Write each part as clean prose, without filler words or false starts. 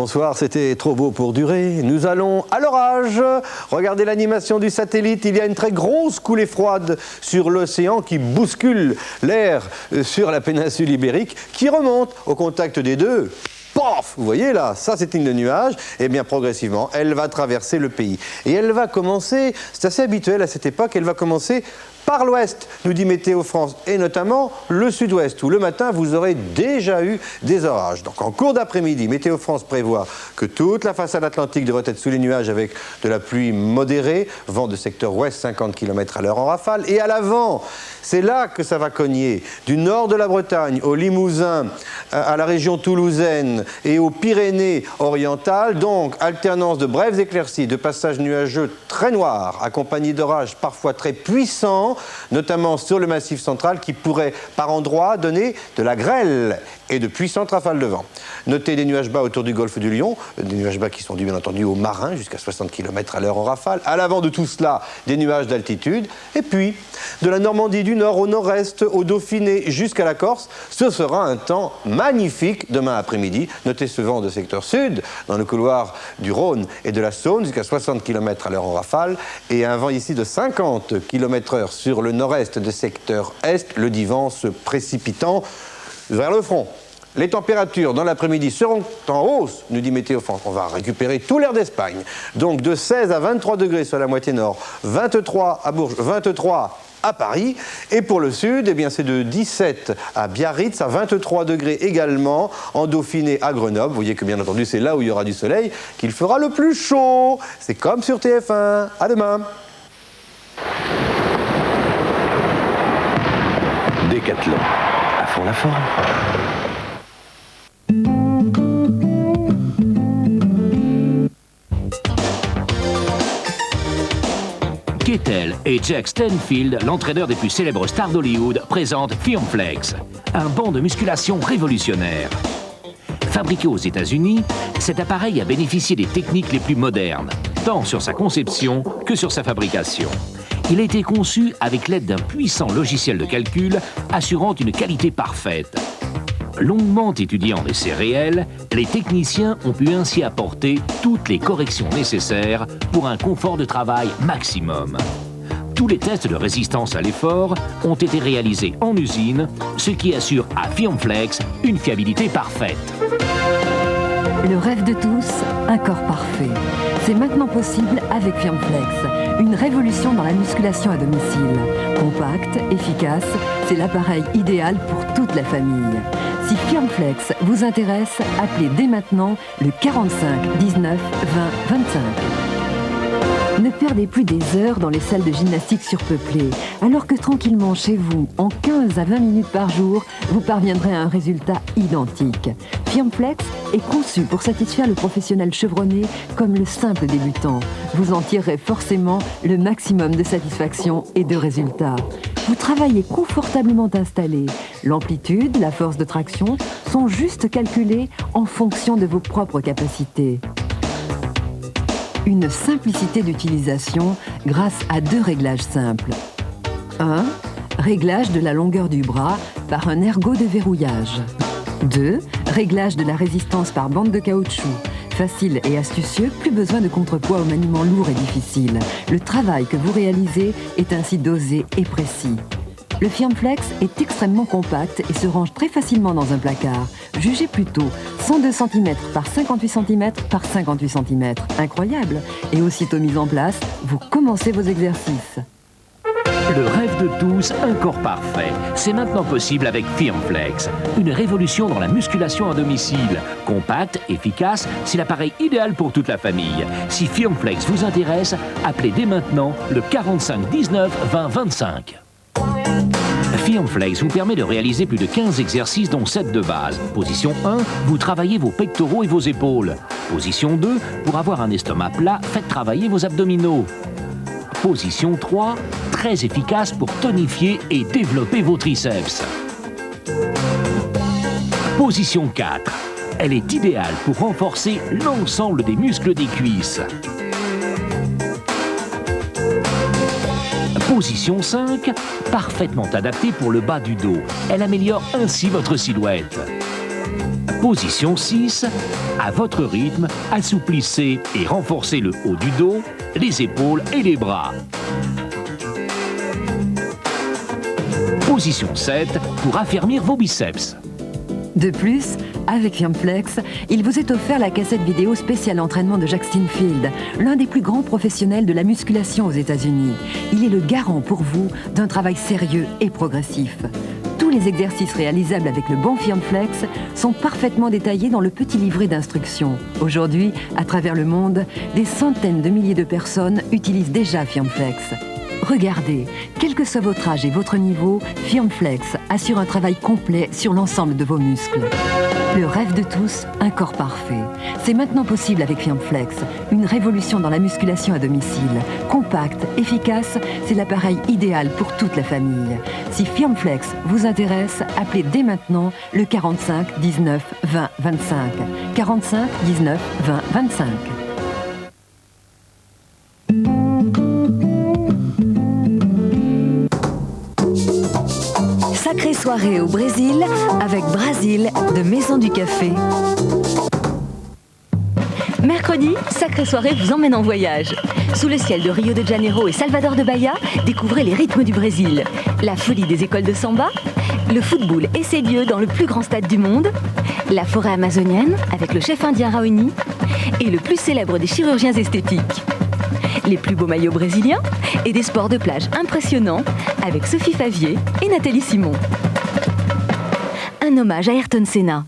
Bonsoir, c'était trop beau pour durer. Nous allons à l'orage. Regardez l'animation du satellite. Il y a une très grosse coulée froide sur l'océan qui bouscule l'air sur la péninsule ibérique qui remonte au contact des deux. Paf! Vous voyez là, ça c'est une ligne de nuages. Et bien progressivement, elle va traverser le pays. Et elle va commencer, c'est assez habituel à cette époque, elle va commencer par l'ouest, nous dit Météo France, et notamment le sud-ouest, où le matin, vous aurez déjà eu des orages. Donc en cours d'après-midi, Météo France prévoit que toute la façade atlantique devrait être sous les nuages avec de la pluie modérée, vent de secteur ouest, 50 km/h en rafale, et à l'avant, c'est là que ça va cogner, du nord de la Bretagne au Limousin, à la région toulousaine et aux Pyrénées orientales, donc alternance de brèves éclaircies, de passages nuageux très noirs, accompagnés d'orages parfois très puissants, notamment sur le Massif central, qui pourrait par endroits donner de la grêle et de puissantes rafales de vent. Notez des nuages bas autour du golfe du Lion, des nuages bas qui sont dus bien entendu aux marins, jusqu'à 60 km/h en rafale. À l'avant de tout cela, des nuages d'altitude. Et puis, de la Normandie du nord au nord-est, au Dauphiné jusqu'à la Corse, ce sera un temps magnifique demain après-midi. Notez ce vent de secteur sud, dans le couloir du Rhône et de la Saône, jusqu'à 60 km/h en rafale, et un vent ici de 50 km/h sur le nord-est de secteur est, le divan se précipitant vers le front. Les températures dans l'après-midi seront en hausse, nous dit Météo France. On va récupérer tout l'air d'Espagne. Donc de 16 à 23 degrés sur la moitié nord, 23 à Bourges, 23 à Paris. Et pour le sud, eh bien, c'est de 17 à Biarritz, à 23 degrés également, en Dauphiné à Grenoble. Vous voyez que bien entendu, c'est là où il y aura du soleil qu'il fera le plus chaud. C'est comme sur TF1. À demain. Décathlon. À fond la forme. Kettel et Jack Stanfield, l'entraîneur des plus célèbres stars d'Hollywood, présentent Firmflex, un banc de musculation révolutionnaire. Fabriqué aux États-Unis, cet appareil a bénéficié des techniques les plus modernes, tant sur sa conception que sur sa fabrication. Il a été conçu avec l'aide d'un puissant logiciel de calcul assurant une qualité parfaite. Longuement étudié en essais réels, les techniciens ont pu ainsi apporter toutes les corrections nécessaires pour un confort de travail maximum. Tous les tests de résistance à l'effort ont été réalisés en usine, ce qui assure à Firmflex une fiabilité parfaite. Le rêve de tous, un corps parfait. C'est maintenant possible avec Firmflex. Une révolution dans la musculation à domicile. Compact, efficace, c'est l'appareil idéal pour toute la famille. Si Firmflex vous intéresse, appelez dès maintenant le 45 19 20 25. Ne perdez plus des heures dans les salles de gymnastique surpeuplées, alors que tranquillement chez vous, en 15 à 20 minutes par jour, vous parviendrez à un résultat identique. Firmflex est conçu pour satisfaire le professionnel chevronné comme le simple débutant. Vous en tirerez forcément le maximum de satisfaction et de résultats. Vous travaillez confortablement installé. L'amplitude, la force de traction sont juste calculées en fonction de vos propres capacités. Une simplicité d'utilisation grâce à 2 réglages simples. 1. Réglage de la longueur du bras par un ergot de verrouillage. 2. Réglage de la résistance par bande de caoutchouc. Facile et astucieux, plus besoin de contrepoids au maniement lourd et difficile. Le travail que vous réalisez est ainsi dosé et précis. Le Firmflex est extrêmement compact et se range très facilement dans un placard. Jugez plutôt 102 cm par 58 cm par 58 cm. Incroyable! Et aussitôt mis en place, vous commencez vos exercices. Le rêve de tous, un corps parfait. C'est maintenant possible avec Firmflex. Une révolution dans la musculation à domicile. Compact, efficace, c'est l'appareil idéal pour toute la famille. Si Firmflex vous intéresse, appelez dès maintenant le 45 19 20 25. Firmflex vous permet de réaliser plus de 15 exercices dont 7 de base. Position 1, vous travaillez vos pectoraux et vos épaules. Position 2, pour avoir un estomac plat, faites travailler vos abdominaux. Position 3, très efficace pour tonifier et développer vos triceps. Position 4, elle est idéale pour renforcer l'ensemble des muscles des cuisses. Position 5, parfaitement adaptée pour le bas du dos. Elle améliore ainsi votre silhouette. Position 6, À votre rythme, assouplissez et renforcez le haut du dos, les épaules et les bras. Position 7 pour affermir vos biceps. De plus, avec Firmflex, il vous est offert la cassette vidéo spéciale entraînement de Jack Steinfield, l'un des plus grands professionnels de la musculation aux États-Unis. Il est le garant pour vous d'un travail sérieux et progressif. Tous les exercices réalisables avec le bon Firmflex sont parfaitement détaillés dans le petit livret d'instructions. Aujourd'hui, à travers le monde, des centaines de milliers de personnes utilisent déjà Firmflex. Regardez, quel que soit votre âge et votre niveau, Firmflex assure un travail complet sur l'ensemble de vos muscles. Le rêve de tous, un corps parfait. C'est maintenant possible avec Firmflex, une révolution dans la musculation à domicile. Compact, efficace, c'est l'appareil idéal pour toute la famille. Si Firmflex vous intéresse, appelez dès maintenant le 45 19 20 25. 45 19 20 25. Sacrée soirée au Brésil avec Brasil de Maison du Café. Mercredi, Sacrée soirée vous emmène en voyage. Sous le ciel de Rio de Janeiro et Salvador de Bahia, découvrez les rythmes du Brésil, la folie des écoles de samba, le football et ses dieux dans le plus grand stade du monde, la forêt amazonienne avec le chef indien Raoni et le plus célèbre des chirurgiens esthétiques. Les plus beaux maillots brésiliens et des sports de plage impressionnants avec Sophie Favier et Nathalie Simon. Un hommage à Ayrton Senna.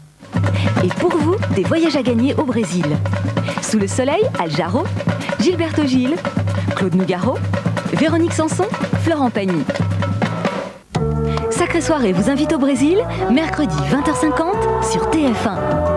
Et pour vous, des voyages à gagner au Brésil. Sous le soleil, Al Jarreau, Gilberto Gil, Claude Nougaro, Véronique Sanson, Florent Pagny. Sacrée soirée vous invite au Brésil, mercredi 20h50 sur TF1.